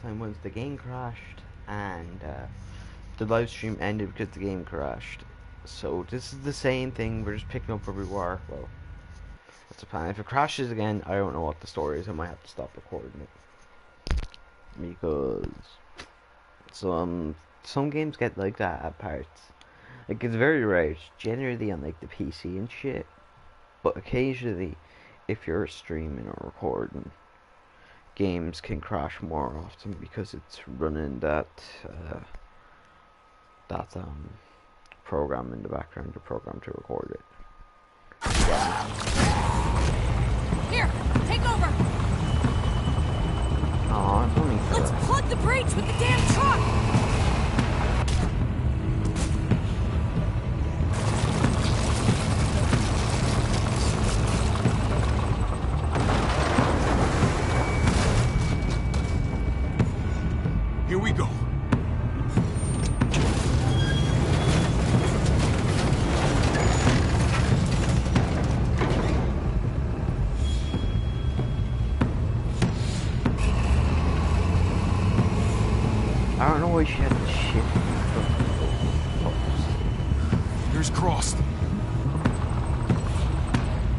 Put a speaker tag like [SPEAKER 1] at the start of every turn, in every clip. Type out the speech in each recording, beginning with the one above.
[SPEAKER 1] time was the game crashed and the live stream ended because the game crashed. So this is the same thing. We're just picking up where we were. Well, that's the plan. If it crashes again, I don't know what the story is. I might have to stop recording it because some games get like that at parts. Like, it's very rare. It's generally on like the PC and shit. But occasionally, if you're streaming or recording, games can crash more often because it's running that program in the background, the program to record it.
[SPEAKER 2] Here, take over.
[SPEAKER 1] Oh, it's only
[SPEAKER 2] Let's plug the breach with the damn truck.
[SPEAKER 3] Here we go.
[SPEAKER 1] I don't know why she had to shift.
[SPEAKER 3] Fingers crossed.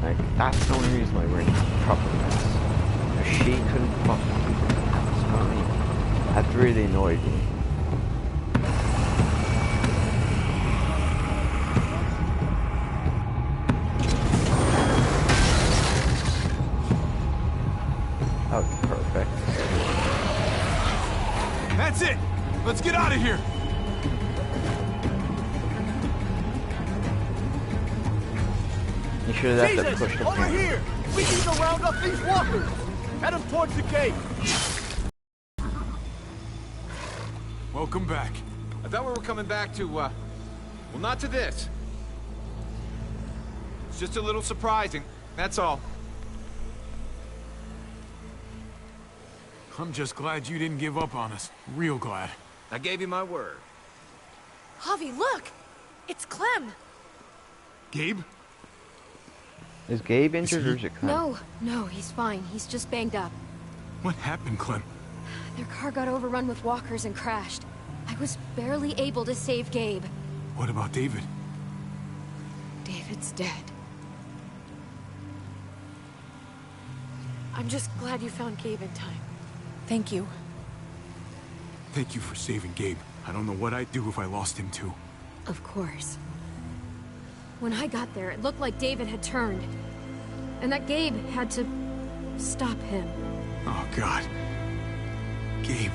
[SPEAKER 1] Like, that's the only reason why we're in this proper mess. If she couldn't fucking do that, that's funny. That really annoyed me. That was perfect.
[SPEAKER 3] That's it! Let's get out of here!
[SPEAKER 1] You should have left that push the
[SPEAKER 4] over
[SPEAKER 1] pin.
[SPEAKER 4] here! We need to round up these walkers! Head them towards the gate!
[SPEAKER 3] Welcome back.
[SPEAKER 5] I thought we were coming back to, well, not to this. It's just a little surprising, that's all.
[SPEAKER 3] I'm just glad you didn't give up on us. Real glad.
[SPEAKER 5] I gave you my word.
[SPEAKER 2] Javi, look! It's Clem!
[SPEAKER 3] Gabe?
[SPEAKER 1] Is Gabe injured or is it Clem?
[SPEAKER 2] No, he's fine. He's just banged up.
[SPEAKER 3] What happened, Clem?
[SPEAKER 2] Their car got overrun with walkers and crashed. I was barely able to save Gabe.
[SPEAKER 3] What about David?
[SPEAKER 2] David's dead. I'm just glad you found Gabe in time. Thank you.
[SPEAKER 3] Thank you for saving Gabe. I don't know what I'd do if I lost him too.
[SPEAKER 2] Of course. When I got there, it looked like David had turned. And that Gabe had to stop him.
[SPEAKER 3] Oh, God. Gabe.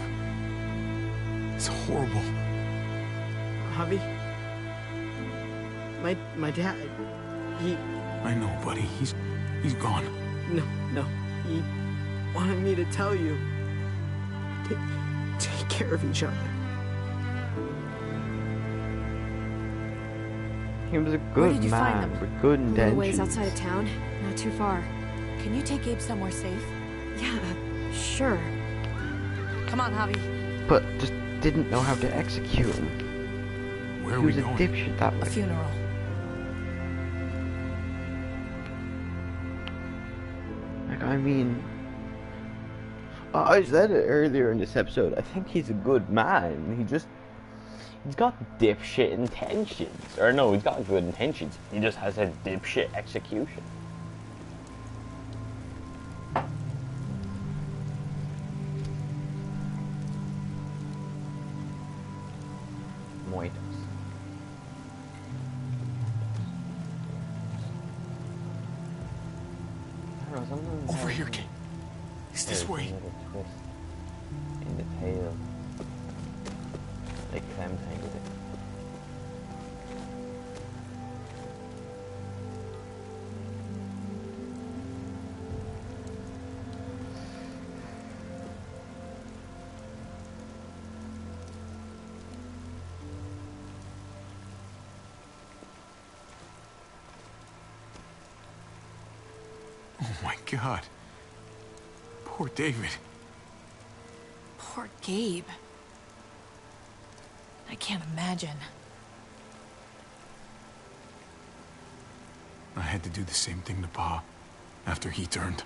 [SPEAKER 3] It's horrible.
[SPEAKER 4] Javi? My dad, he...
[SPEAKER 3] I know, buddy. He's gone.
[SPEAKER 4] No. He wanted me to tell you. Take care of each other.
[SPEAKER 1] He was a
[SPEAKER 2] Where
[SPEAKER 1] good
[SPEAKER 2] did you find
[SPEAKER 1] man
[SPEAKER 2] them?
[SPEAKER 1] with good
[SPEAKER 2] A little ways
[SPEAKER 1] intentions.
[SPEAKER 2] outside of town. Not too far.
[SPEAKER 6] Can you take Gabe somewhere safe?
[SPEAKER 2] Yeah, sure.
[SPEAKER 6] Come on, Javi.
[SPEAKER 1] But just didn't know how to execute him.
[SPEAKER 3] Where are
[SPEAKER 1] He
[SPEAKER 3] we
[SPEAKER 1] was a
[SPEAKER 3] going?
[SPEAKER 1] dipshit that
[SPEAKER 6] A
[SPEAKER 1] way.
[SPEAKER 6] funeral.
[SPEAKER 1] Like, I mean... I said it earlier in this episode, I think he's a good man. He's got dipshit intentions. Or no, he's got good intentions. He just has a dipshit execution. Muertos. I don't know, sometimes
[SPEAKER 3] Over here, Gabe. It's this
[SPEAKER 1] there's
[SPEAKER 3] way.
[SPEAKER 1] a little twist in the tail. Like Clem tangled it.
[SPEAKER 3] Oh, my God. Poor David.
[SPEAKER 6] Poor Gabe. I can't imagine.
[SPEAKER 3] I had to do the same thing to Pa after he turned.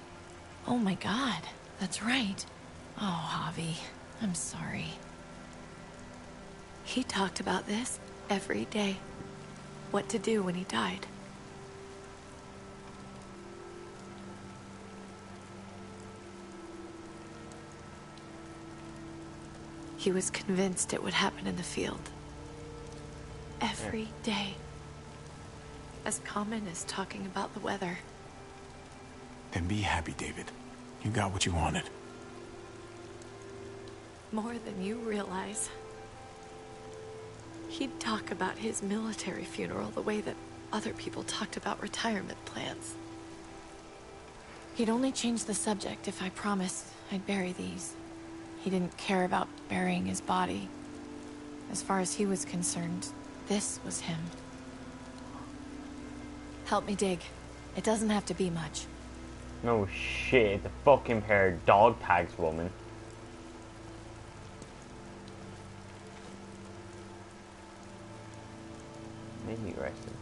[SPEAKER 6] Oh my God, that's right. Oh, Javi. I'm sorry. He talked about this every day. What to do when he died. He was convinced it would happen in the field. Every day. As common as talking about the weather.
[SPEAKER 3] Then be happy, David. You got what you wanted.
[SPEAKER 6] More than you realize. He'd talk about his military funeral the way that other people talked about retirement plans. He'd only change the subject if I promised I'd bury these. He didn't care about burying his body. As far as he was concerned, this was him. Help me dig. It doesn't have to be much.
[SPEAKER 7] No shit, the fucking pair of dog tags woman. Maybe rest in peace.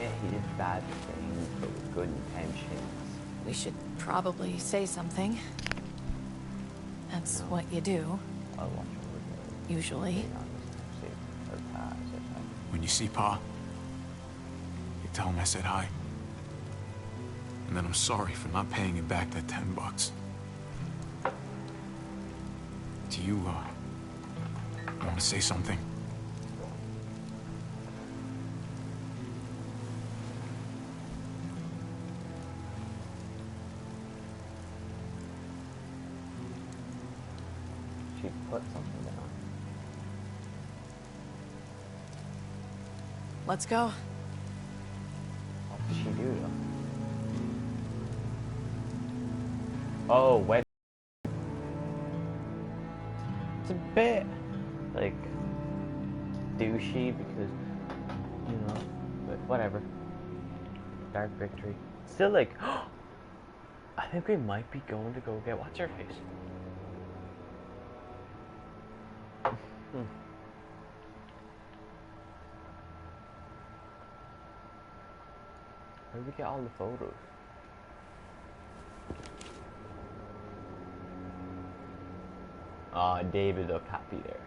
[SPEAKER 7] Yeah, he did bad things, but with good intentions.
[SPEAKER 6] We should probably say something. That's what you do,
[SPEAKER 7] I'll watch over
[SPEAKER 6] usually.
[SPEAKER 3] When you see Pa, you tell him I said hi. And then I'm sorry for not paying him back that $10. Do you, want to say something?
[SPEAKER 7] She put something down.
[SPEAKER 6] Let's go.
[SPEAKER 7] What did she do though? Oh, wait. It's a bit like douchey because, you know, but whatever. Dark victory. Still like, I think we might be going to go get what's her face. Where did we get all the photos? Ah, David looked happy there.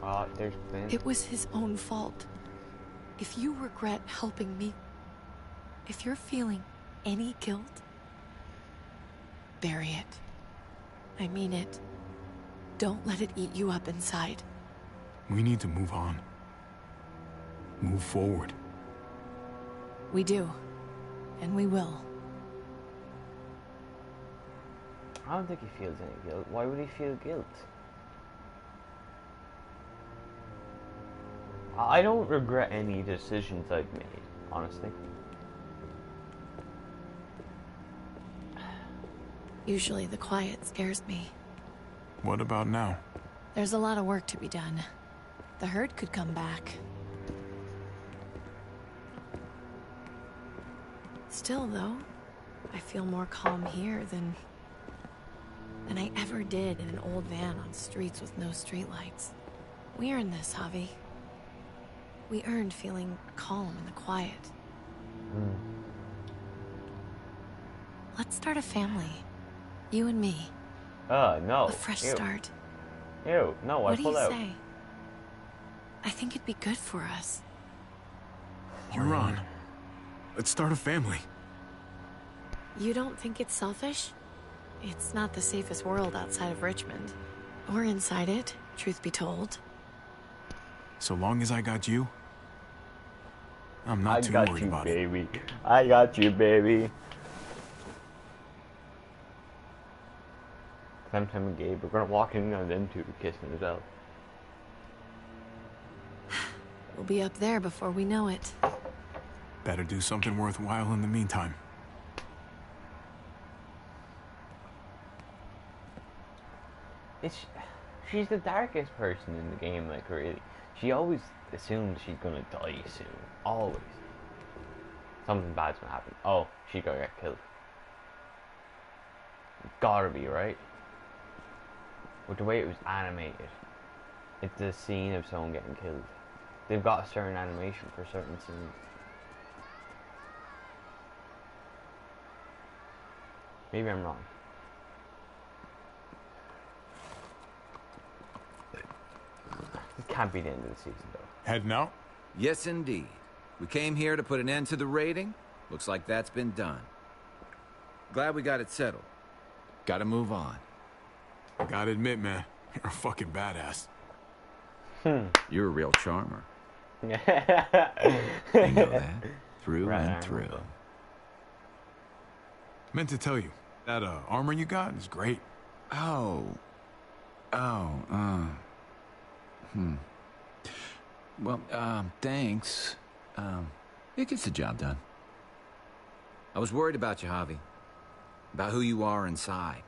[SPEAKER 7] Ah, there's Clint.
[SPEAKER 6] It was his own fault. If you regret helping me, if you're feeling any guilt, bury it. I mean it. Don't let it eat you up inside.
[SPEAKER 3] We need to move on. Move forward.
[SPEAKER 6] We do. And we will.
[SPEAKER 7] I don't think he feels any guilt. Why would he feel guilt? I don't regret any decisions I've made, honestly.
[SPEAKER 6] Usually the quiet scares me.
[SPEAKER 3] What about now?
[SPEAKER 6] There's a lot of work to be done. The herd could come back. Still, though, I feel more calm here than I ever did in an old van on streets with no streetlights. We earned this, Javi. We earned feeling calm in the quiet. Let's start a family. You and me.
[SPEAKER 7] No.
[SPEAKER 6] A fresh
[SPEAKER 7] Ew.
[SPEAKER 6] start.
[SPEAKER 7] Ew, no, I
[SPEAKER 6] What do
[SPEAKER 7] pull
[SPEAKER 6] you
[SPEAKER 7] out.
[SPEAKER 6] say? I think it'd be good for us.
[SPEAKER 3] You're on. Let's start a family.
[SPEAKER 6] You don't think it's selfish? It's not the safest world outside of Richmond. Or inside it, truth be told.
[SPEAKER 3] So long as I got you, I'm
[SPEAKER 7] I
[SPEAKER 3] not too
[SPEAKER 7] got
[SPEAKER 3] worried
[SPEAKER 7] you,
[SPEAKER 3] about it.
[SPEAKER 7] baby. I got you, baby. Sometime and Gabe, we're gonna walk in on them two kissing as well.
[SPEAKER 6] We'll be up there before we know it.
[SPEAKER 3] Better do something worthwhile in the meantime.
[SPEAKER 7] She's the darkest person in the game, like, really. She always assumes she's gonna die soon. Always. Something bad's gonna happen. Oh, she gonna get killed. Gotta be, right? With the way it was animated. It's a scene of someone getting killed. They've got a certain animation for certain scenes. Maybe I'm wrong. It can't be the end of the season, though.
[SPEAKER 3] Heading out?
[SPEAKER 5] Yes, indeed. We came here to put an end to the raiding. Looks like that's been done. Glad we got it settled. Gotta move on.
[SPEAKER 3] I gotta admit, man, you're a fucking badass.
[SPEAKER 5] You're a real charmer.
[SPEAKER 7] You
[SPEAKER 5] You know that? Through
[SPEAKER 7] Right,
[SPEAKER 5] and
[SPEAKER 7] I
[SPEAKER 5] through.
[SPEAKER 7] remember.
[SPEAKER 3] Meant to tell you, that armor you got is great.
[SPEAKER 5] Oh. Well, thanks. It gets the job done. I was worried about you, Javi. About who you are inside.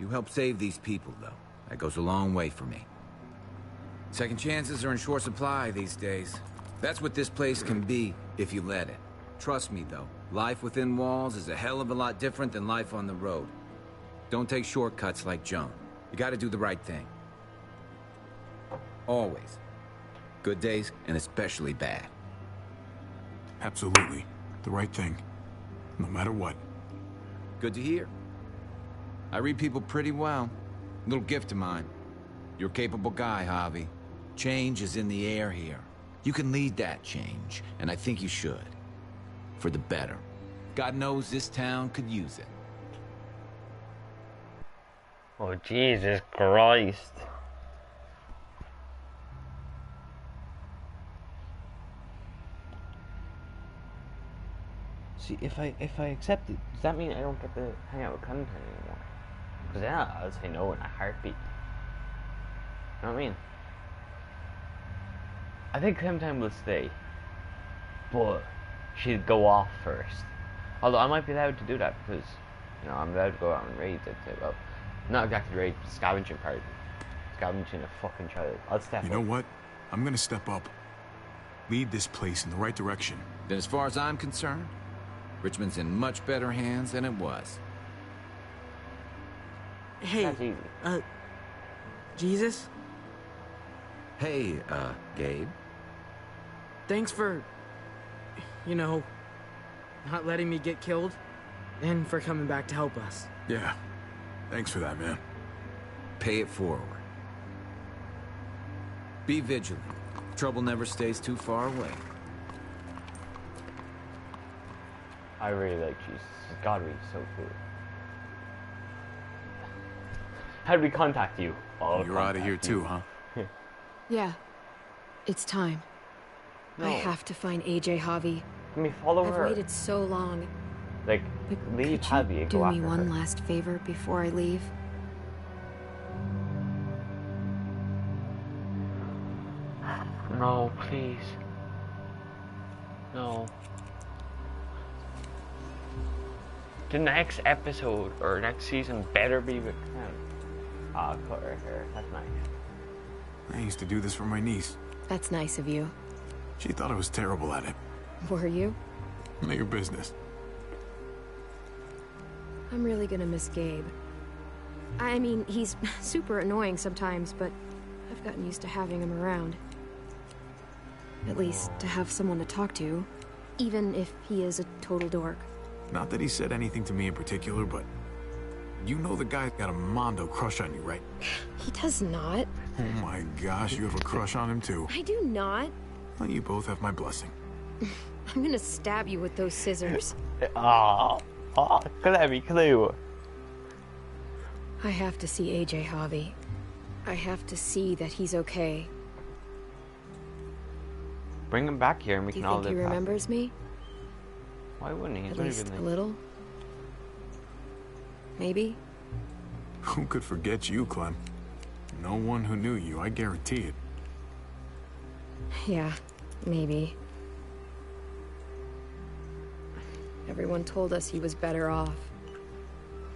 [SPEAKER 5] You helped save these people, though. That goes a long way for me. Second chances are in short supply these days. That's what this place can be, if you let it. Trust me, though. Life within walls is a hell of a lot different than life on the road. Don't take shortcuts like Joan. You gotta do the right thing. Always. Good days, and especially bad.
[SPEAKER 3] Absolutely. The right thing. No matter what.
[SPEAKER 5] Good to hear. I read people pretty well. Little gift of mine. You're a capable guy, Javi. Change is in the air here. You can lead that change, and I think you should. For the better. God knows this town could use it.
[SPEAKER 7] Oh, Jesus Christ. See, if I accept it, does that mean I don't get to hang out with Clementine anymore? Because yeah, I'll say no in a heartbeat. You know what I mean? I think Clementine will stay, but she'd go off first. Although I might be allowed to do that because, you know, I'm allowed to go out on raids. I'd say, well, not exactly raids, but scavenging party. Scavenging a fucking child. I'll step
[SPEAKER 3] You
[SPEAKER 7] up.
[SPEAKER 3] know what? I'm gonna step up. Lead this place in the right direction.
[SPEAKER 5] Then as far as I'm concerned, Richmond's in much better hands than it was.
[SPEAKER 8] Hey,
[SPEAKER 7] That's easy.
[SPEAKER 8] Jesus?
[SPEAKER 5] Hey, Gabe.
[SPEAKER 8] Thanks for, you know, not letting me get killed, and for coming back to help us.
[SPEAKER 3] Yeah. Thanks for that, man.
[SPEAKER 5] Pay it forward. Be vigilant. Trouble never stays too far away.
[SPEAKER 7] I really like Jesus. It's gotta be so cool. How do we contact you? Oh,
[SPEAKER 3] You're out of here too, huh?
[SPEAKER 2] Yeah. It's time.
[SPEAKER 7] No.
[SPEAKER 2] I have to find AJ Javi.
[SPEAKER 7] Can we follow
[SPEAKER 2] I've
[SPEAKER 7] her?
[SPEAKER 2] waited so long.
[SPEAKER 7] Like,
[SPEAKER 2] But
[SPEAKER 7] leave
[SPEAKER 2] could
[SPEAKER 7] Javi
[SPEAKER 2] you
[SPEAKER 7] and
[SPEAKER 2] do
[SPEAKER 7] go
[SPEAKER 2] me
[SPEAKER 7] after
[SPEAKER 2] one
[SPEAKER 7] her.
[SPEAKER 2] last favor before I leave?
[SPEAKER 7] No, please. No. The next episode or next season better be with Clem. Ah, cut her hair. That's nice.
[SPEAKER 3] I used to do this for my niece.
[SPEAKER 2] That's nice of you.
[SPEAKER 3] She thought I was terrible at it.
[SPEAKER 2] Were you?
[SPEAKER 3] None of your business.
[SPEAKER 2] I'm really gonna miss Gabe. I mean, he's super annoying sometimes, but I've gotten used to having him around. At least to have someone to talk to, even if he is a total dork.
[SPEAKER 3] Not that he said anything to me in particular, but you know the guy's got a Mondo crush on you, right?
[SPEAKER 2] He does not.
[SPEAKER 3] Oh my gosh, you have a crush on him too.
[SPEAKER 2] I do not.
[SPEAKER 3] Well, you both have my blessing.
[SPEAKER 2] I'm gonna stab you with those scissors.
[SPEAKER 7] Clemmy, clue.
[SPEAKER 2] I have to see AJ Javi. I have to see that he's okay.
[SPEAKER 7] Bring him back here and we
[SPEAKER 2] Do
[SPEAKER 7] can
[SPEAKER 2] you
[SPEAKER 7] all
[SPEAKER 2] think
[SPEAKER 7] live
[SPEAKER 2] he
[SPEAKER 7] happy.
[SPEAKER 2] remembers me?
[SPEAKER 7] Why wouldn't he? He's
[SPEAKER 2] At
[SPEAKER 7] only
[SPEAKER 2] least
[SPEAKER 7] been
[SPEAKER 2] a
[SPEAKER 7] like...
[SPEAKER 2] little? Maybe?
[SPEAKER 3] Who could forget you, Clem? No one who knew you, I guarantee it.
[SPEAKER 2] Yeah, maybe. Everyone told us he was better off.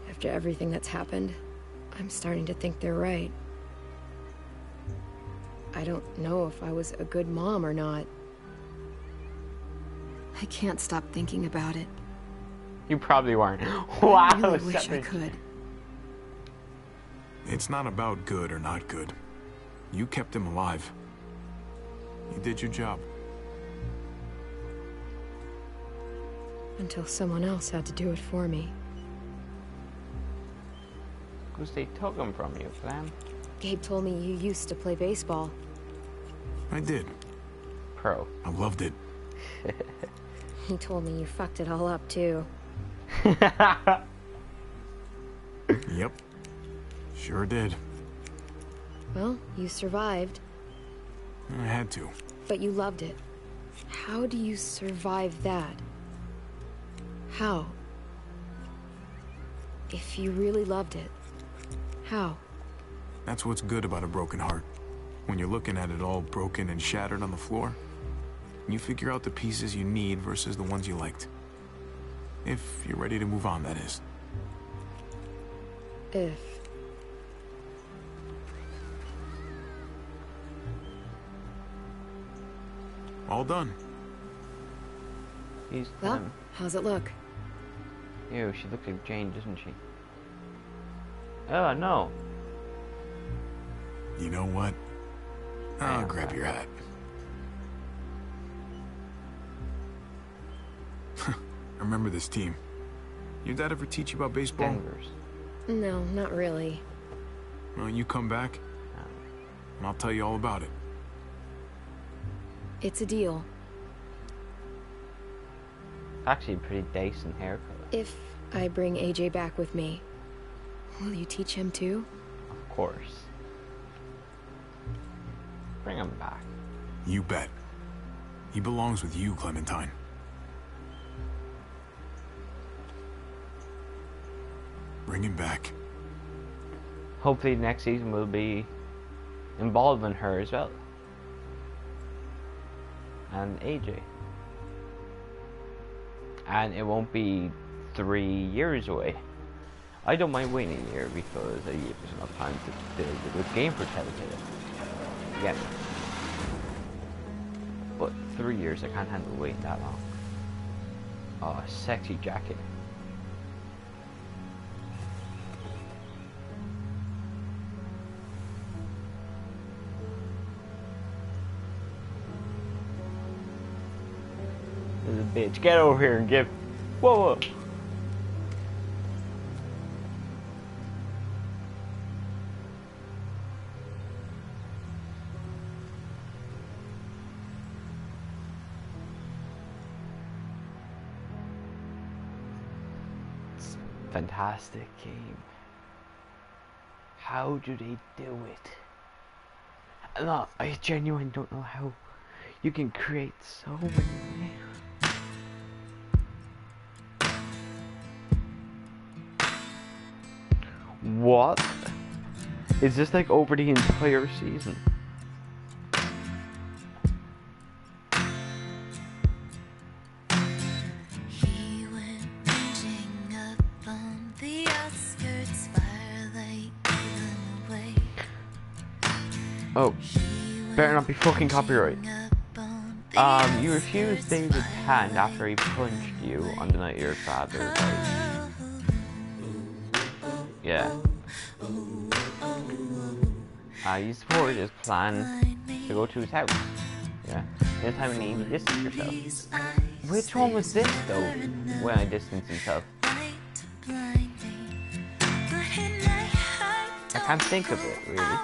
[SPEAKER 2] After everything that's happened, I'm starting to think they're right. I don't know if I was a good mom or not. I can't stop thinking about it.
[SPEAKER 7] You probably weren't. Wow,
[SPEAKER 2] I really wish I
[SPEAKER 7] seven.
[SPEAKER 2] could.
[SPEAKER 3] It's not about good or not good. You kept him alive. You did your job.
[SPEAKER 2] Until someone else had to do it for me.
[SPEAKER 1] Because they took him from you, Clem.
[SPEAKER 2] Gabe told me you used to play baseball.
[SPEAKER 3] I did.
[SPEAKER 1] Pro.
[SPEAKER 3] I loved it.
[SPEAKER 2] He told me you fucked it all up, too.
[SPEAKER 3] Yep. Sure did.
[SPEAKER 2] Well, you survived,
[SPEAKER 3] I had to.
[SPEAKER 2] but you loved it. How do you survive that? How? If you really loved it, how?
[SPEAKER 3] That's what's good about a broken heart. When you're looking at it all broken and shattered on the floor, you figure out the pieces you need versus the ones you liked. If you're ready to move on, that is.
[SPEAKER 2] If.
[SPEAKER 3] All done.
[SPEAKER 1] He's
[SPEAKER 2] Well,
[SPEAKER 1] Clem.
[SPEAKER 2] how's it look?
[SPEAKER 1] Ew, she looks like Jane, doesn't she? Oh, no.
[SPEAKER 3] You know what? I'll grab your hat. I remember this team. Your dad ever teach you about baseball?
[SPEAKER 1] Denver's.
[SPEAKER 2] No, not really.
[SPEAKER 3] Well, you come back, and I'll tell you all about it.
[SPEAKER 2] It's a deal.
[SPEAKER 1] Actually, a pretty decent haircut.
[SPEAKER 2] If I bring AJ back with me, will you teach him too?
[SPEAKER 1] Of course. Bring him back.
[SPEAKER 3] You bet. He belongs with you, Clementine. Bring him back.
[SPEAKER 1] Hopefully next season will be involving her as well. And AJ. And it won't be 3 years away. I don't mind waiting a year because a year is enough time to build a good game for Telltale. Again. But 3 years, I can't handle waiting that long. Oh, sexy jacket. This is a bitch. Get over here and give. Whoa, whoa. It's a fantastic game. How do they do it? No, I genuinely don't know how you can create so many. What? Is this like over the entire season?
[SPEAKER 9] He went ranging up on the outskirts, firelight given away.
[SPEAKER 1] Oh, better not be fucking copyright. You refused David's hand after he punched you on the night your father died. Yeah. You supported his plan to go to his house. Yeah. Anytime you need to distance yourself. Which one was this though? When I distanced himself. I can't think of it really.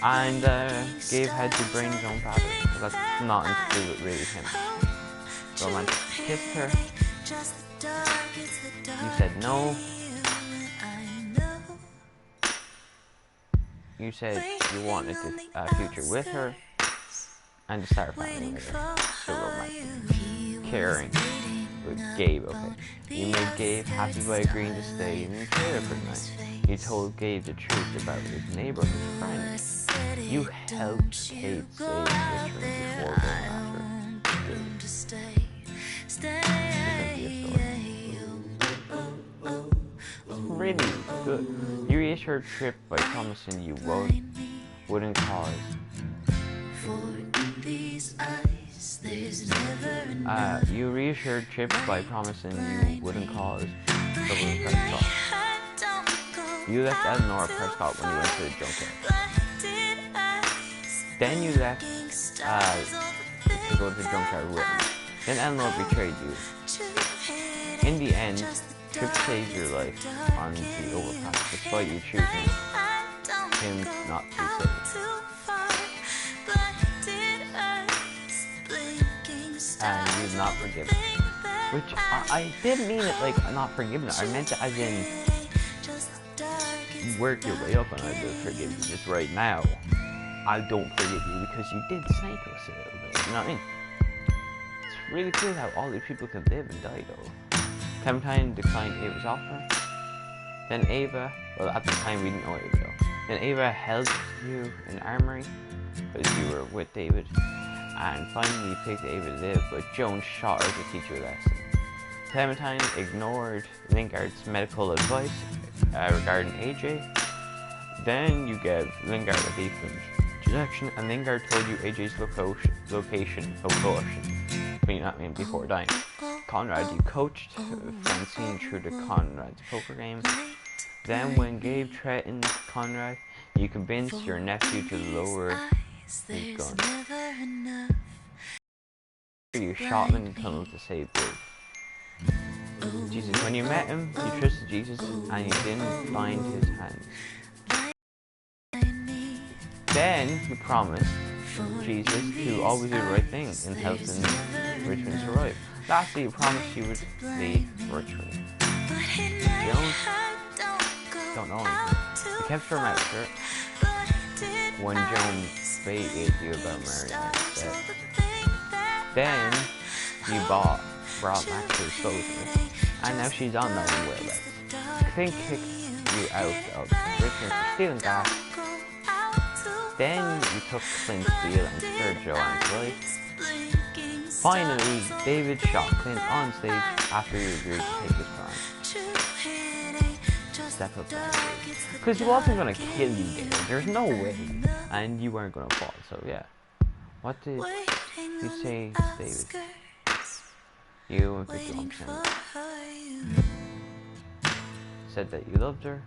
[SPEAKER 1] And Gabe had to bring his own father. So that's not to do with really him. Roman kissed her. You said no. You said you wanted a future with her and to start a family with her. So romantic. Caring with Gabe, okay. You made Gabe happy by agreeing to stay in the trailer for the night. You told Gabe the truth about his neighborhood friends. You helped Kate save Richard before going after Gabe. Really good. You reassured Trip by promising you wouldn't cause. You reassured Trip by promising you wouldn't cause trouble in Prescott. You left Eleanor at Prescott when you went to the junkyard. Then you left to go to the junkyard with him. Then Eleanor betrayed you. In the end, Chip saves your life on the overpass despite you choosing him not to be saved. And you've not forgiven. Which, I didn't mean it like not forgiven. I meant it as in work your way up and I will forgive you. Just right now, I don't forgive you because you did snake us a little bit. You know what I mean? It's really cool how all these people can live and die though. Clementine declined Ava's offer. Then Ava, well at the time we didn't know Ava though. Then Ava held you in the armory because you were with David. And finally picked Ava to live, but Joan shot her to teach her a lesson. Clementine ignored Lingard's medical advice regarding AJ. Then you gave Lingard a deep injection, and Lingard told you AJ's location before dying. Conrad, you coached Francine through the Conrad's poker game. Then when Gabe threatened Conrad, you convinced your nephew to lower his gun. You shot him in the tunnel to save Dave. Jesus, when you met him, you trusted Jesus and you didn't bind his hands. Then you promised Jesus to always do the right thing in helping Richmond survive. Lastly, you promised you would leave Richmond. Joan don't know anything. You kept her mouth shut when Joan baited you about marrying her instead. Then you brought Max to dispose of it, and now she's on the whereabouts. Clint kicked you out of Richmond for stealing gas. Then you took Clint's deal and spared Joanne's life. Finally, David shot Clint on stage after you agreed to take his plan. Step up there. Because he wasn't going to kill you there. There's no way. And you weren't going to fall, so yeah. What did you say, David? You and 51% said that you loved her.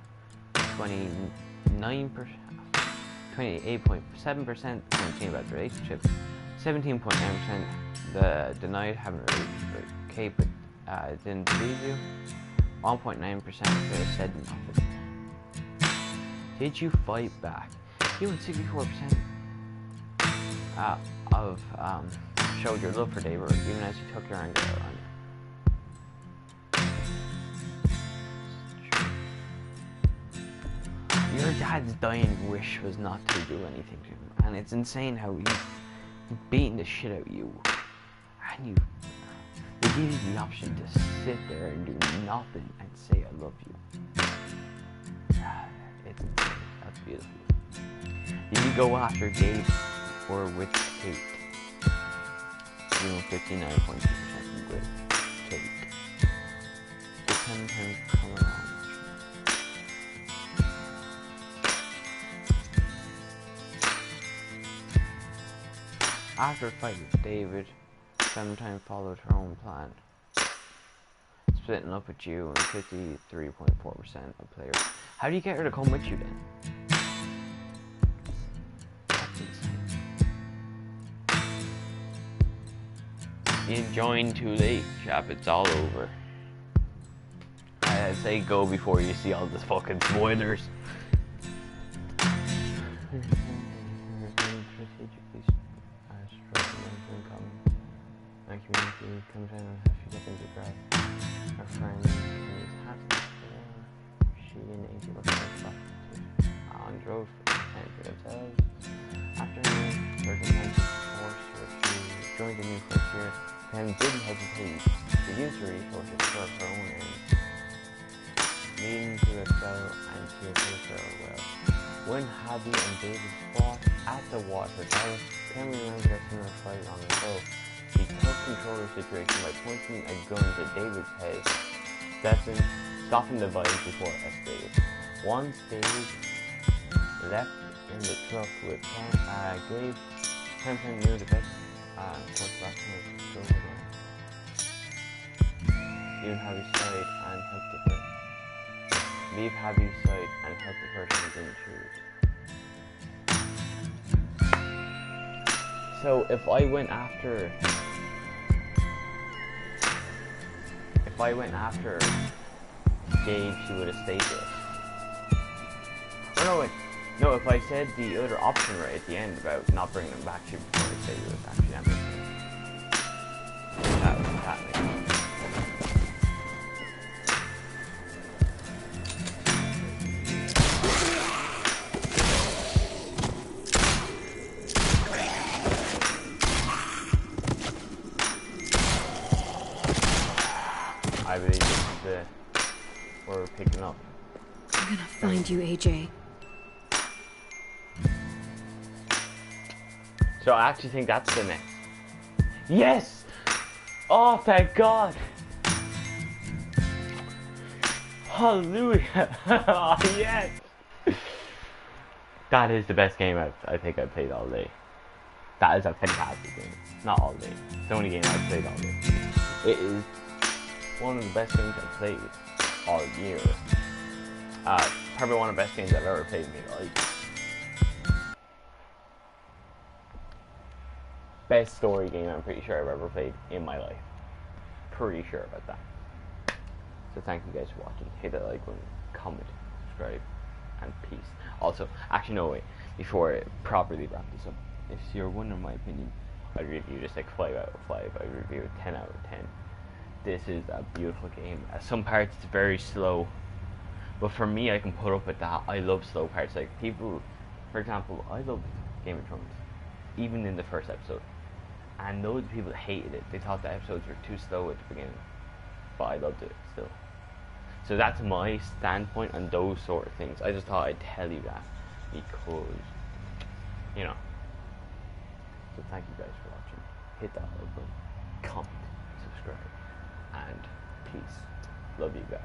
[SPEAKER 1] 28.7% continued about the relationship. 17.9% denied having a relationship with Kate but didn't believe you. 1.9% said nothing. Did you fight back? You and 64% of showed your love for David even as you took your anger out on him. Your dad's dying wish was not to do anything to him, and it's insane how he's beating the shit out of you, and they give you the option to sit there and do nothing and say I love you. It's insane. That's beautiful. Did you go after Gabe or with Kate? You know, 59.2% with Kate. The 10 times come around. After a fight with David, Clementine followed her own plan, splitting up with you and 53.4% of players. How do you get her to come with you then? That's insane. You joined too late, chap. It's all over. I say go before you see all the fucking spoilers. Community comes in and has few seconds to grab our friend is happy for she and AJ look like prostitutes on the road for themselves. After circumstances forced her to join the new first year, Pam didn't hesitate to use her resources for her own ends, leading to a spell and to a farewell. When Abby and David fought at the water tower, Pam remembers a similar fight long ago. She took control of the situation by pointing a gun to David's head, stopping the violence before it escalated. Once David left in the truck with Gabe, Clementine knew the best course of action was to go with Leave Abby's side and help the person. Leave Abby's side and help the person who didn't choose. So if I went after
[SPEAKER 7] Gabe, she would have stayed there. Oh no, wait. No, if I said the other option right at the end about not bringing them back, she would probably say it was actually that mistake. That was happening. I believe this is the where we're picking up.
[SPEAKER 2] I'm gonna find you, AJ.
[SPEAKER 7] So I actually think that's the next. Yes! Oh, thank God! Hallelujah! Oh, yes! That is the best game I think I've played all day. That is a fantastic game. Not all day. It's the only game I've played all day. It is one of the best games I've played all year. Probably one of the best games I've ever played in my life. Best story game I'm pretty sure I've ever played in my life. Pretty sure about that. So thank you guys for watching. Hit that like button, comment, subscribe, and peace. Also, actually no wait, before I properly wrap this up, if you're wondering my opinion, I'd review this like 5 out of 5. I'd review it 10 out of 10. This is a beautiful game. At some parts it's very slow, but for me I can put up with that. I love slow parts. Like people, for example, I loved Game of Thrones, even in the first episode. And loads of people hated it. They thought the episodes were too slow at the beginning. But I loved it still. So that's my standpoint on those sort of things. I just thought I'd tell you that. Because, you know. So thank you guys for watching. Hit that like button. Comment. Subscribe. And peace. Love you guys.